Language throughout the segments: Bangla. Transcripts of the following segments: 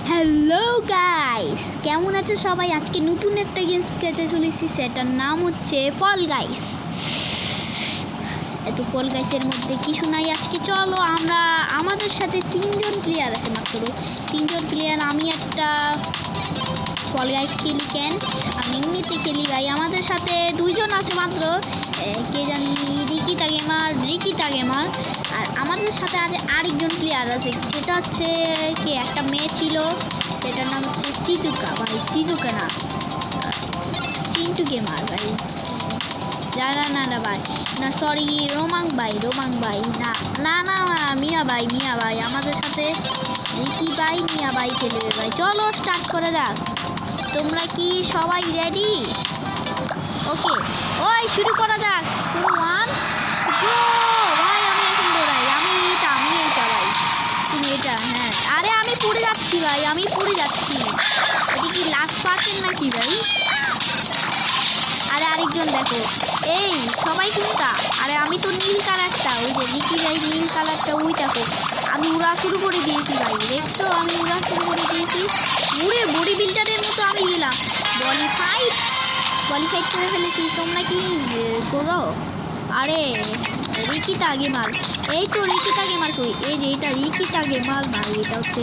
হ্যালো গাইস, কেমন আছো সবাই? আজকে নতুন একটা গেমস খেলতে চলেছি, সেটার নাম হচ্ছে ফল গাইস। এত ফল গাইসের মধ্যে কিছু নাই। আজকে চলো আমরা, আমাদের সাথে তিনজন প্লেয়ার আছে, মাত্র তিনজন প্লেয়ার। আমি একটা ফল গাইস খেলি, কেন আমি এমনিতে খেলি ভাই। আমাদের সাথে দুইজন আছে মাত্র, কে জানি, রিকিতা গেমার। আর আমাদের সাথে আরেকজন প্লেয়ার আছে, যেটা হচ্ছে কি একটা মেয়ে ছিল, সেটার নাম হচ্ছে সিজুকা ভাই। সিজুকা না, চিন্টু গেমার ভাই। না ভাই, না সরি, রোমাং ভাই না না না মিয়া ভাই আমাদের সাথে রিকি ভাই, মিয়া ভাই খেলবে ভাই। চলো স্টার্ট করা যাক। তোমরা কি সবাই রেডি? ওকে, ওই শুরু করা যাক। ওয়ান ভাই, আমি এখন দৌড়াই। আমি এইটা ভাই, তুমি এটা। হ্যাঁ, আরে আমি পড়ে যাচ্ছি ভাই, এটা কি লাস্ট পার্টের নাকি ভাই? আরে আরেকজন দেখো, এই সবাই কোনটা? আরে আমি তো নীল কালারটা, ওই যে রিকি ভাই নীল কালারটা, ওই দেখো। আমি উড়া শুরু করে দিয়েছি ভাই, দেখছো? আমি উড়া শুরু করে দিয়েছি, উড়ে বডি বিল্ডারের মতো আমি গেলাম। কোয়ালিফাইড করে ফেলেছি। তোমরা কি করো? আরে রিকিতা গেমার, এই তো রিকিতা গেমার কই? এই যে এটা রিকিতা গেমার ভাই, এটা হচ্ছে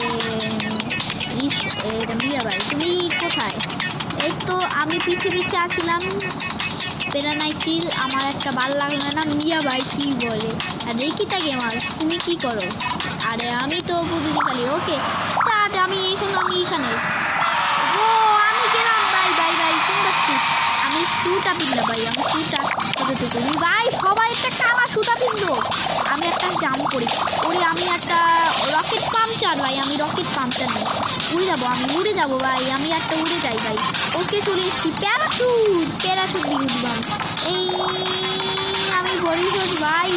এটা মিয়া ভাই। তুমি কোথায়? এই তো আমি পিছে আসছিলাম, পেরানাইটিল। আমার একটা ভাল লাগলো না, মিয়া ভাই কি বলে। আর রিকিতা গেমার, তুমি কি করো? আরে আমি তো বুঝি খালি। Okay start. আমি এখানে। ও আমি গেলাম ভাই তোমরা আমি শুটা পিনলাম ভাই, ভাই। সবাই একটা কালা শুটা পিনলো, আমি একটা জাম্প করি। আমি একটা রকেট পাঞ্চার ভাই, আমি রকেট পাঞ্চার নেই। উড়ে যাবো ভাই, আমি একটা উড়ে যাই ভাই। ওকে চলে এসছি। প্যারাশুট দিয়ে উঠলাম। এই আমি বলিস ভাই,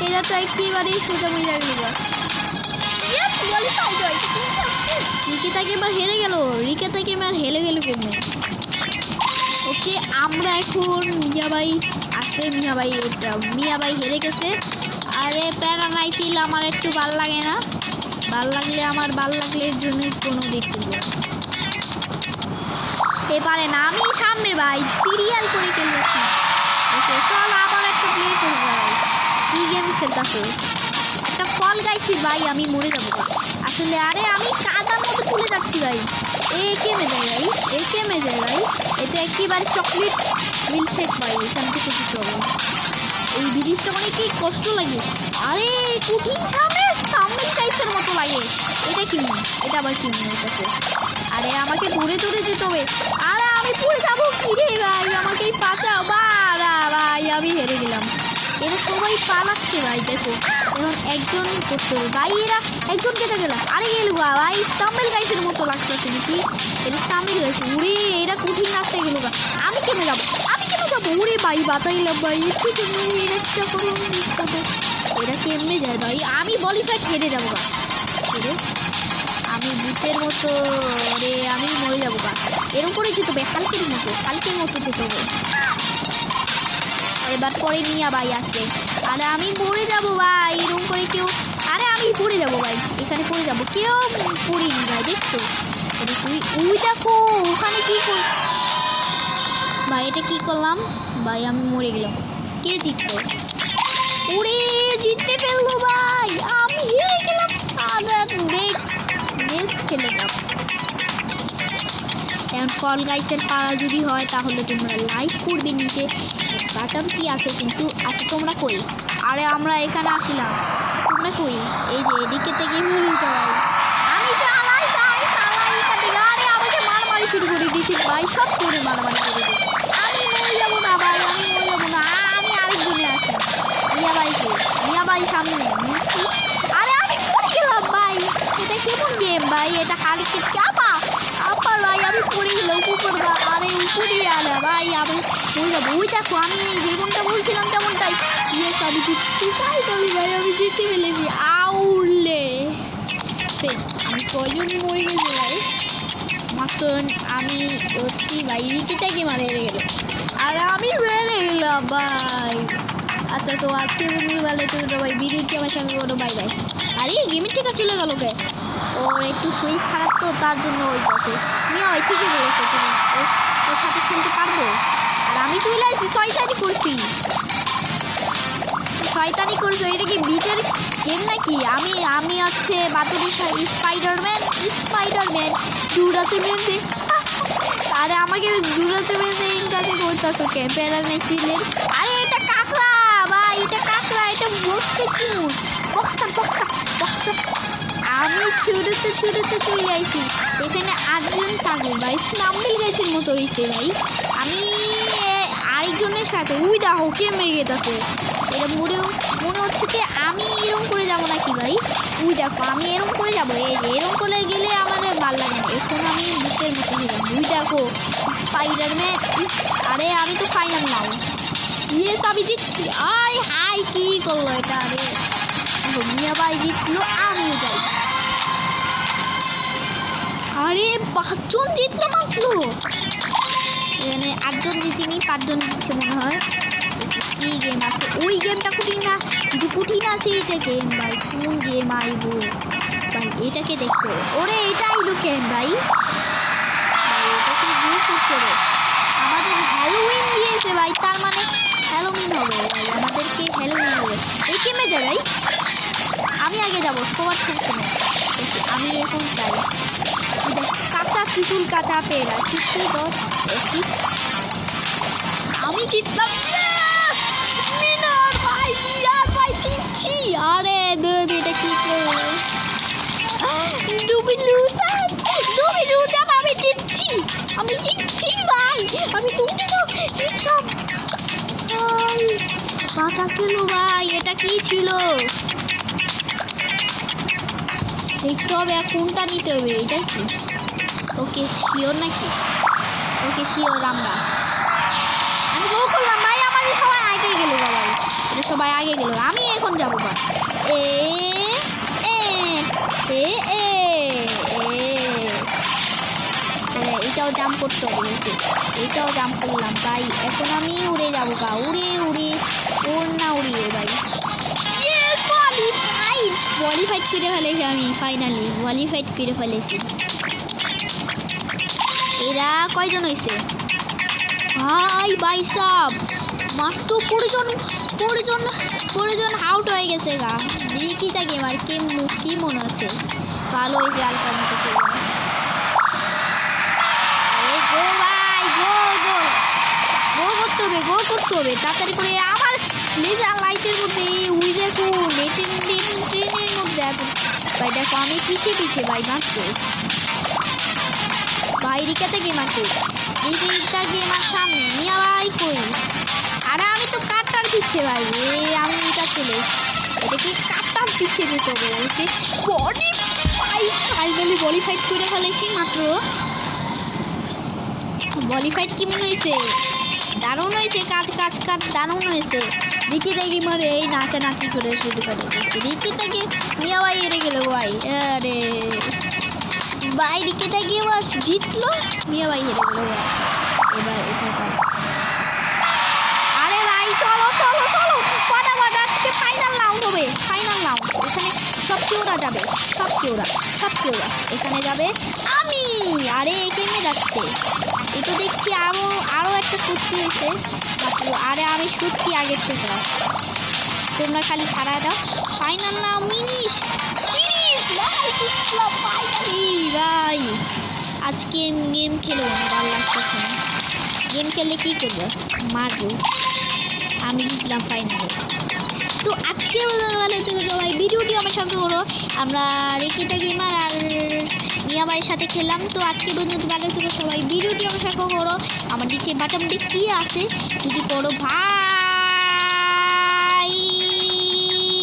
এটা তো একেবারে সোজা মিলে গেল। রিকিতাকে এবার হেরে গেল কেমনে? ওকে, আমরা এখন মিয়া ভাই হেরে গেছে। আরে প্যারা নাই ছিল, আমার একটু ভাল লাগে না। ভাল লাগলে এর জন্য কোনো দেখতে এবারে না, আমি সামনে ভাই, সিরিয়াল করে খেলছি। ওকে চল, আবার একটা প্লে করবো ভাই। কি গেম খেলতেছো? একটা ফল গাইছি ভাই, আমি মরে যাবো আসলে। আরে আমি কাদার মতো তুলে যাচ্ছি ভাই। কেমে যায় ভাই, এটা একেবারে চকলেট মিল্কশেক ভাই। এখান থেকে দিতে হবে। এই ব্রিজটা মানে কি কষ্ট লাগে। আরে কঠিন সামনে টাইপের মতো লাগে। এটা আবার কি মনে হচ্ছে? আরে আমাকে দূরে যেতে হবে। আরে আমি পড়ে যাবো কি রে ভাই, আমাকেই বাঁচাও ভাই। আমি হেরে গেলাম। এরা সবাই পালাচ্ছে ভাই, দেখো। এখন একজন করতে হবে ভাই, এরা একজন কেটে গেল। আরে গেল ভাই, স্টাম্বেল গাইসের মতো লাগতেছে বেশি। এটা স্টাম্বেল গাইছে। উড়ে এরা কঠিন রাস্তায় গেল। আমি কেমে যাবো? উড়ে ভাই, বাঁচাইলাম ভাই। একটু এরা কেমনে যায় ভাই? আমি বলিফাইড হেরে যাবো গা। আমি ভূতের মতো, রে আমি মরে যাবো গা। এরকম করে যেতে হবে, হালকের মতো যেতে হবে। এবার পরে মিয়া ভাই আসবে। আরে আমি পড়ে যাবো ভাই, এরকম করে কেউ। আরে আমি পড়ে যাবো ভাই, এখানে পড়ে যাবো। কেউ পড়িনি ভাই, দেখছো? তুই দেখো ওখানে কি কর ভাই। এটা কি করলাম ভাই? আমি মরে গেলাম। কে জিতলো? জিততে ফেললো ভাই, আমি হেরে গেলাম। নেক্সট খেলে যাব। এখন ফল গাইসের পাড়া যদি হয় তাহলে তোমরা লাইক করবে, নিচে বাটন কি আছে কিন্তু। আচ্ছা তোমরা কই? আরে আমরা এখানে আসলাম, তোমরা কই? এই যে এদিকে থেকে আমি চালাই। আরে আমাকে মারামারি শুরু করে দিয়েছি ভাই, সব করে মারামারি করে দিয়েছি। আমি মরে যাবো না ভাই, আমি আরেকজনে আসি। মিয়া ভাই সামনে। আরে আমি পড়ে গেলাম ভাই, এটা কেমন গেম ভাই? এটা হালকে আবার ভাই, আমি পড়ে গেলাম উপর। আরে উপরে আলা ভাই, আমি পড়ে যাবো। ওই দেখো, আমি যেমনটা বলছিলাম তেমনটাই। ইয়েস, আমি জিতছি ভাই আমি জিতে ফেলেছি। আউলে আমি কয়জন মরে গেছি ভাই? মাত্র আমি করছি ভাই, রিকিটাকে মারে হেরে গেল। আর আমি হেরে গেলাম ভাই। আচ্ছা তো আজকে ভালো তো ভাই, ভিডিওটি আমার সঙ্গে করো। বাই। আরে গেমের থেকে চলে গেল কে? ওর একটু শরীর খারাপ তো। তো তার জন্য ওই পাশে মিয়া ভাই ঠিকই বলেছো তুমি ওর সাথে খেলতে পারবো আর আমি চলে আসছি শয়তানি করছি এটা কি বিচের গেম নাকি আমি হচ্ছে বাতুরি স্পাইডারম্যান দৌড়াতে মেরে আরে আমাকে দৌড়াতে মেরে কাছে করতেছো কে প্যারামেক্সিলের আরে এটা কাঁকড়া ভাই এটা বক্সে কি বক্সটা আমি শুরুতে চলে আইছি এখানে 8 জন থাকবে ভাই নামবিল গাছের মতো হয়েছে ভাই আমি আরেকজনের সাথে উই দেখো কে মেরে গেছে এটা মনে হচ্ছে যে আমি এরকম করে যাবো নাকি ভাই উই দেখো আমি এরকম করে যাবো এই যে এরকম করে গেলে আমাদের ভালো লাগে না এখন আমি বুকের মতো হয়ে যাবো উই দেখো স্পাইডারম্যান আরে আমি তো ফাইনাল নাও ইয়েস আমি জিতছি আয় হাই কি করলো এটা আরে মিয়া ভাই জিতলো আমিও যাই আরে 5 জন জিতলো মাত্র এখানে 8 জন জিতিনি 5 জন জিতছে মনে হয় কি গেম আছে ওই গেমটা কঠিন আছে এটা গেম ভাই কোন গেম আইবো ভাই এটাকে দেখতে ওরে এটা আইলো কেন ভাই এটাকে গ্রুপ করে আমাদের হ্যালোউইন দিয়েছে ভাই তার মানে হ্যালোউইন হবে ভাই আমাদেরকে হ্যালোউইন হবে এই গেমে যা ভাই আমি আগে যাবো সবার সামনে আমি এখন চাই কাঁচা পেড়া কিন্তু আমি জিতলাম ভাই জিতছি আরে এটা কি করে তুমি লুজার আমি জিতছি ভাই আমি জিতলাম বাঁচা খেলো ভাই এটা কি ছিল দেখতে হবে কোনটা নিতে হবে এটা কি ওকে শিওর নাকি ওকে শিওর আমি গো করলাম ভাই আমার সবাই আগে গেল ভাই এটা সবাই আগে গেল আমি এখন যাবো ভাই এটাও জাম্প করতে হবে এটাও জাম্প করলাম ভাই এখন আমি উড়ে যাবো গা উড়ে উড়িয়ে ভাই কোয়ালিফাইড করে ফেলেছি আমি ফাইনালি কোয়ালিফাইড করে ফেলেছি এরা কয়জন হয়েছে ভাই সাব মাত্র 4 জন আউট হয়ে গেছে গা রিকিটা গেমার কি মনে হচ্ছে ভালো হয়েছে আলকার মতো করে গো করতে হবে তাড়াতাড়ি করে আমার লেজার লাইটের মধ্যে উই দেখো ট্রেনের মধ্যে ভাই দেখো আমি পিছিয়ে ভাই মাত্র ভাই রিকাতে গেমার সামনে নিয়ে ভাই কই আরে আমি তো কাটার দিচ্ছে ভাই আমি এটা চলে এটাকে কাটার পিছিয়ে দিতে হবে ওকে ফাইনালি বলিফাইড করে ফেলেছি মাত্র বলিফাইড কি মনে হয়েছে দারুণ হয়েছে কাজ দারুণ হয়েছে দেখি মারে এই নাচানাচি করে শুরু করে রিকিটাকে মিয়া ভাই হেরে গেল ভাই আরে ভাই রিকিটাকে এবার জিতলো মিয়া ভাই হেরে গেল ভাই এবার এটা আরে ভাই চলো ফটাফট আজকে ফাইনাল রাউন্ড হবে এখানে সব কেউরা যাবে এখানে যাবে আমি আরে এই গেমে যাচ্ছে এই তো দেখছি আরো একটা সত্যি এসে আরে আমি সত্যি আগের থেকে তোমরা খালি খাড়া দাও ফাইনাল নাও মিনিশ ভাই আজকে গেম খেলবো না ভালো লাগতেছে না গেম খেললে কী করবো মারবো আমি জিতলাম ফাইনালে তো আজকে ভালো সবাই ভিডিওটি আমার সঙ্গে করো আমরা রেকিটা গেমার আর মিয়া ভাইয়ের সাথে খেললাম তো আজকে বন্ধুটি ভালো থেকে সবাই ভিডিওটি আমার সঙ্গে করো আমার নিচে বাটনটি কি আছে যদি করো ভাই